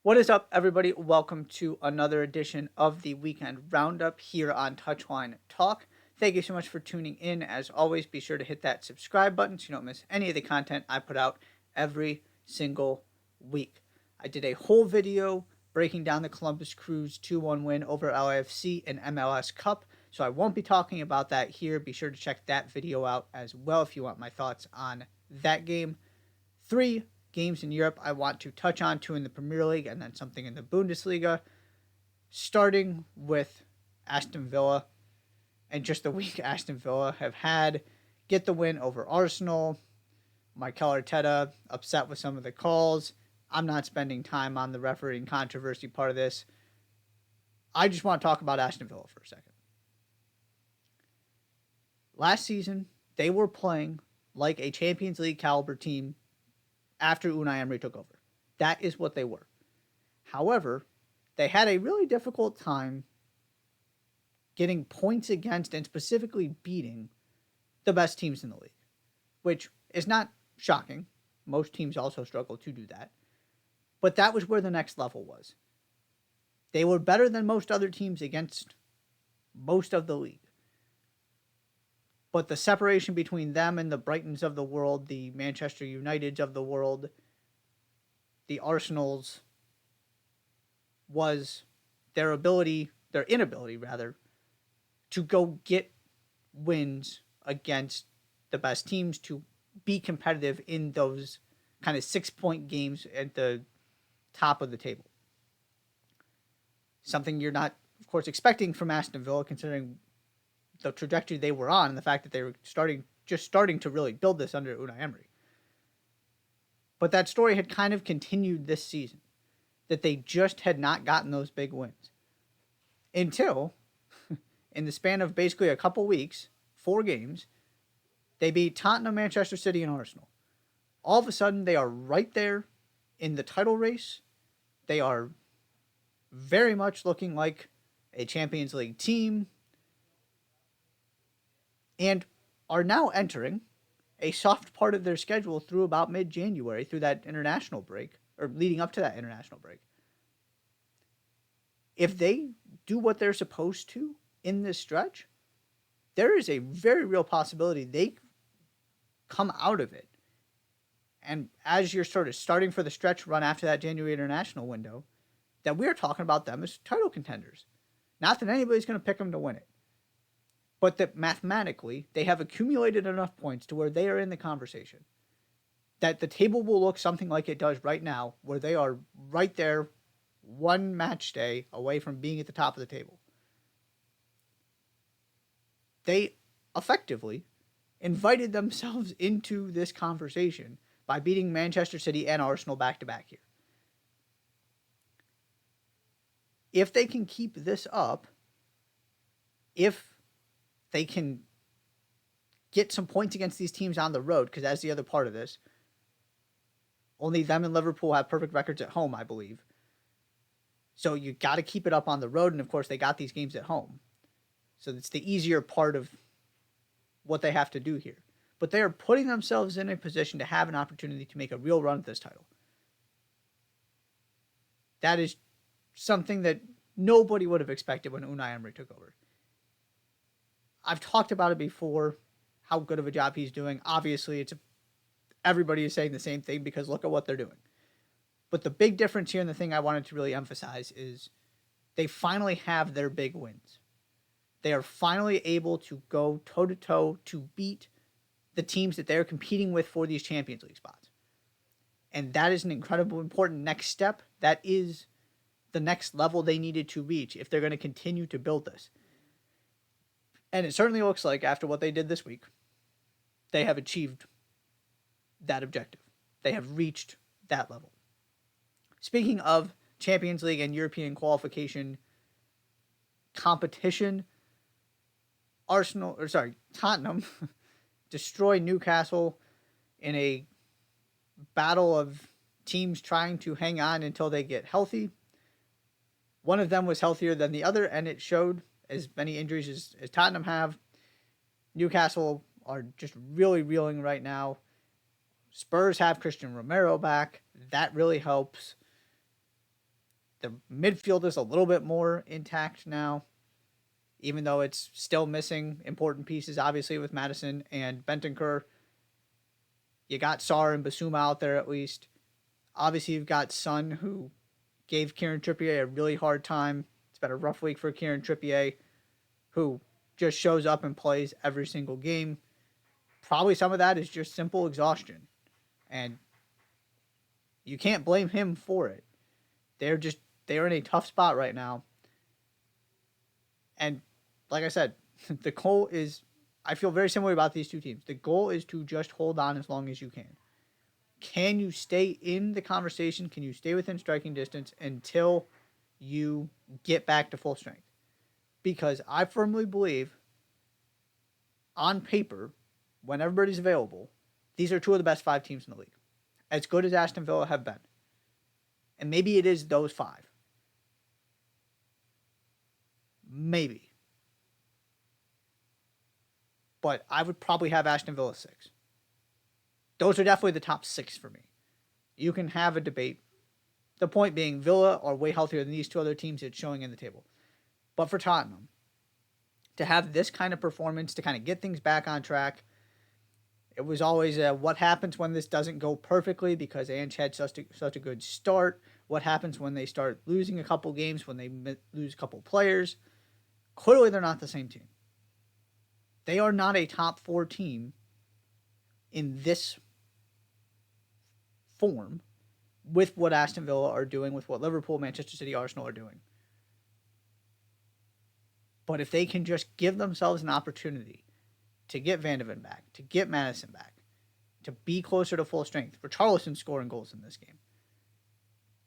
What is up, everybody? Welcome to another edition of the Weekend Roundup here on Touchline Talk. Thank you so much for tuning in. As always, be sure to hit that subscribe button so you don't miss any of the content I put out every single week. I did a whole video breaking down the Columbus Crew's 2-1 win over LAFC in MLS Cup, so I won't be talking about that here. Be sure to check that video out as well if you want my thoughts on that game. Three games in Europe I want to touch on, two in the Premier League and then something in the Bundesliga, starting with Aston Villa. And just the week Aston Villa have had, get the win over Arsenal. Mikel Arteta upset with some of the calls. I'm not spending time on the refereeing controversy part of this. I just want to talk about Aston Villa for a second. Last season, they were playing like a Champions League caliber team after Unai Emery took over. That is what they were. However, they had a really difficult time getting points against and specifically beating the best teams in the league, which is not shocking. Most teams also struggle to do that. But that was where the next level was. They were better than most other teams against most of the league. But the separation between them and the Brightons of the world, the Manchester Uniteds of the world, the Arsenals, was their inability rather, to go get wins against the best teams, to be competitive in those kind of 6-point games at the top of the table. Something you're not, of course, expecting from Aston Villa, considering the trajectory they were on and the fact that they were starting to really build this under Unai Emery. But that story had kind of continued this season, that they just had not gotten those big wins. Until, in the span of basically a couple weeks, 4 games, they beat Tottenham, Manchester City, and Arsenal. All of a sudden, they are right there in the title race. They are very much looking like a Champions League team, and are now entering a soft part of their schedule through about mid-January, through that international break, or leading up to that international break. If they do what they're supposed to in this stretch, there is a very real possibility they come out of it. And as you're sort of starting for the stretch run after that January international window, that we're talking about them as title contenders. Not that anybody's going to pick them to win it, but that mathematically they have accumulated enough points to where they are in the conversation, that the table will look something like it does right now, where they are right there, one match day away from being at the top of the table. They effectively invited themselves into this conversation by beating Manchester City and Arsenal back-to-back here. If they can keep this up, if they can get some points against these teams on the road, because that's the other part of this. Only them and Liverpool have perfect records at home, I believe. So you got to keep it up on the road, and of course they got these games at home. So it's the easier part of what they have to do here. But they are putting themselves in a position to have an opportunity to make a real run at this title. That is something that nobody would have expected when Unai Emery took over. I've talked about it before, how good of a job he's doing. Obviously, everybody is saying the same thing because look at what they're doing. But the big difference here, and the thing I wanted to really emphasize, is they finally have their big wins. They are finally able to go toe-to-toe to beat the teams that they're competing with for these Champions League spots. And that is an incredibly important next step. That is the next level they needed to reach if they're going to continue to build this. And it certainly looks like, after what they did this week, they have achieved that objective. They have reached that level. Speaking of Champions League and European qualification competition, Tottenham destroyed Newcastle in a battle of teams trying to hang on until they get healthy. One of them was healthier than the other, and it showed. As many injuries as Tottenham have, Newcastle are just really reeling right now. Spurs have Christian Romero back. That really helps. The midfield is a little bit more intact now, even though it's still missing important pieces, obviously, with Madison and Bentancur. You got Sarr and Basuma out there at least. Obviously, you've got Son, who gave Kieran Trippier a really hard time. It's been a rough week for Kieran Trippier, who just shows up and plays every single game. Probably some of that is just simple exhaustion. And you can't blame him for it. They're in a tough spot right now. And like I said, the goal is, I feel very similar about these two teams. The goal is to just hold on as long as you can. Can you stay in the conversation? Can you stay within striking distance until you get back to full strength? Because I firmly believe, on paper, when everybody's available, these are two of the best 5 teams in the league. As good as Aston Villa have been. And maybe it is those 5. Maybe. But I would probably have Aston Villa 6. Those are definitely the top 6 for me. You can have a debate. The point being, Villa are way healthier than these two other teams it's showing in the table. But for Tottenham, to have this kind of performance, to kind of get things back on track, it was always what happens when this doesn't go perfectly, because Ange had such a good start. What happens when they start losing a couple games, when they lose a couple players? Clearly, they're not the same team. They are not a top 4 team in this form with what Aston Villa are doing, with what Liverpool, Manchester City, Arsenal are doing. But if they can just give themselves an opportunity to get Van de Ven back, to get Madison back, to be closer to full strength, Richarlison scoring goals in this game,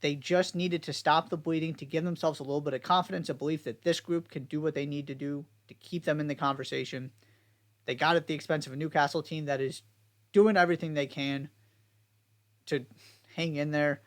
they just needed to stop the bleeding, to give themselves a little bit of confidence, a belief that this group can do what they need to do to keep them in the conversation. They got at the expense of a Newcastle team that is doing everything they can to hang in there,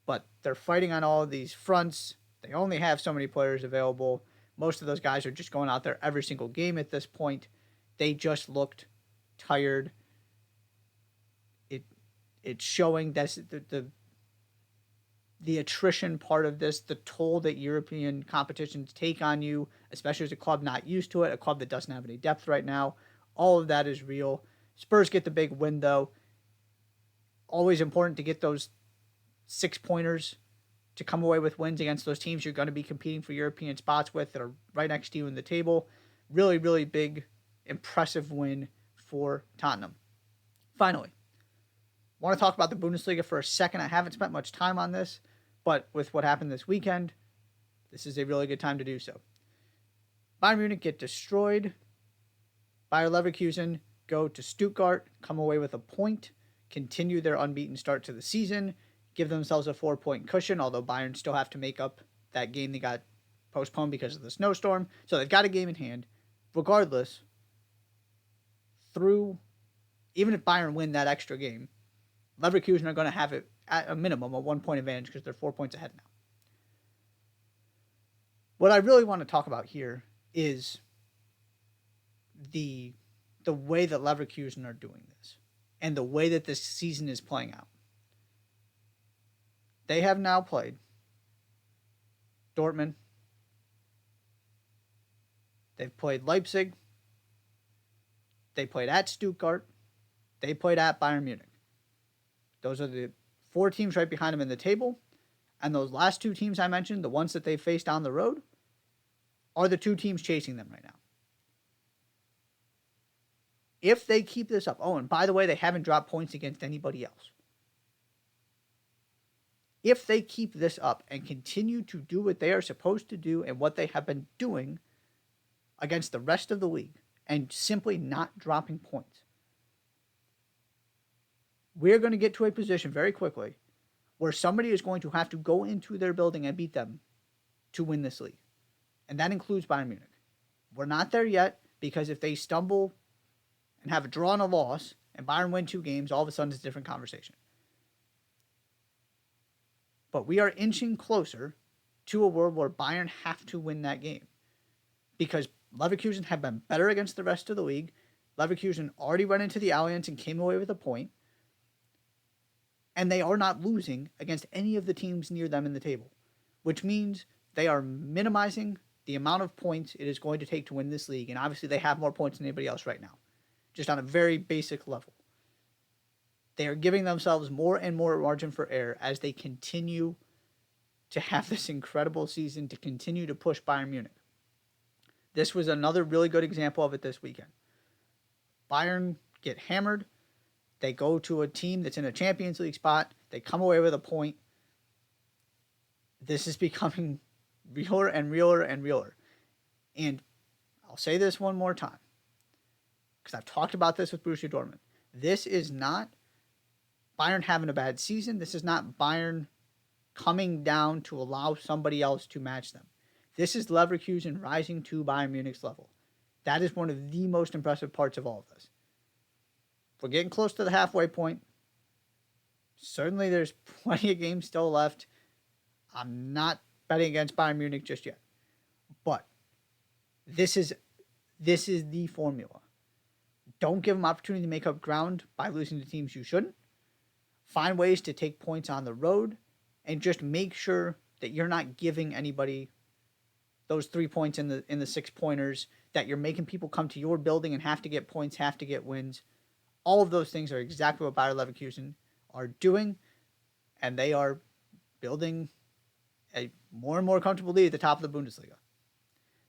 but they're fighting on all of these fronts. They only have so many players available. Most of those guys are just going out there every single game at this point. They just looked tired. It's showing that the attrition part of this, the toll that European competitions take on you, especially as a club not used to it, a club that doesn't have any depth right now. All of that is real. Spurs get the big win, though. Always important to get those 6-pointers to come away with wins against those teams you're going to be competing for European spots with, that are right next to you in the table. Really, really big, impressive win for Tottenham. Finally, I want to talk about the Bundesliga for a second. I haven't spent much time on this, but with what happened this weekend, this is a really good time to do so. Bayern Munich get destroyed. Bayer Leverkusen go to Stuttgart, come away with a point, continue their unbeaten start to the season, give themselves a 4-point cushion, although Bayern still have to make up that game they got postponed because of the snowstorm. So they've got a game in hand. Regardless, even if Bayern win that extra game, Leverkusen are going to have it at a minimum a 1-point advantage, because they're 4 points ahead now. What I really want to talk about here is the way that Leverkusen are doing this, and the way that this season is playing out. They have now played Dortmund. They've played Leipzig. They played at Stuttgart. They played at Bayern Munich. Those are the 4 teams right behind them in the table. And those last 2 teams I mentioned, the ones that they faced down the road, are the 2 teams chasing them right now. If they keep this up, oh, and by the way, they haven't dropped points against anybody else. If they keep this up and continue to do what they are supposed to do and what they have been doing against the rest of the league, and simply not dropping points, we're going to get to a position very quickly where somebody is going to have to go into their building and beat them to win this league. And that includes Bayern Munich. We're not there yet, because if they stumble and have a draw and a loss, and Bayern win 2 games, all of a sudden it's a different conversation. But we are inching closer to a world where Bayern have to win that game, because Leverkusen have been better against the rest of the league. Leverkusen already went into the Allianz and came away with a point. And they are not losing against any of the teams near them in the table, which means they are minimizing the amount of points it is going to take to win this league. And obviously, they have more points than anybody else right now, just on a very basic level. They are giving themselves more and more margin for error as they continue to have this incredible season, to continue to push Bayern Munich. This was another really good example of it this weekend. Bayern get hammered. They go to a team that's in a Champions League spot. They come away with a point. This is becoming realer and realer and realer. And I'll say this one more time, because I've talked about this with Borussia Dortmund. This is not Bayern having a bad season. This is not Bayern coming down to allow somebody else to match them. This is Leverkusen rising to Bayern Munich's level. That is one of the most impressive parts of all of this. We're getting close to the halfway point. Certainly there's plenty of games still left. I'm not betting against Bayern Munich just yet. But this is the formula. Don't give them opportunity to make up ground by losing to teams you shouldn't. Find ways to take points on the road, and just make sure that you're not giving anybody those 3 points in the 6-pointers, that you're making people come to your building and have to get points, have to get wins. All of those things are exactly what Bayer Leverkusen are doing, and they are building a more and more comfortable lead at the top of the Bundesliga.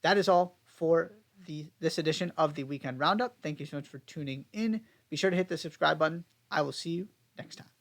That is all for this edition of the Weekend Roundup. Thank you so much for tuning in. Be sure to hit the subscribe button. I will see you next time.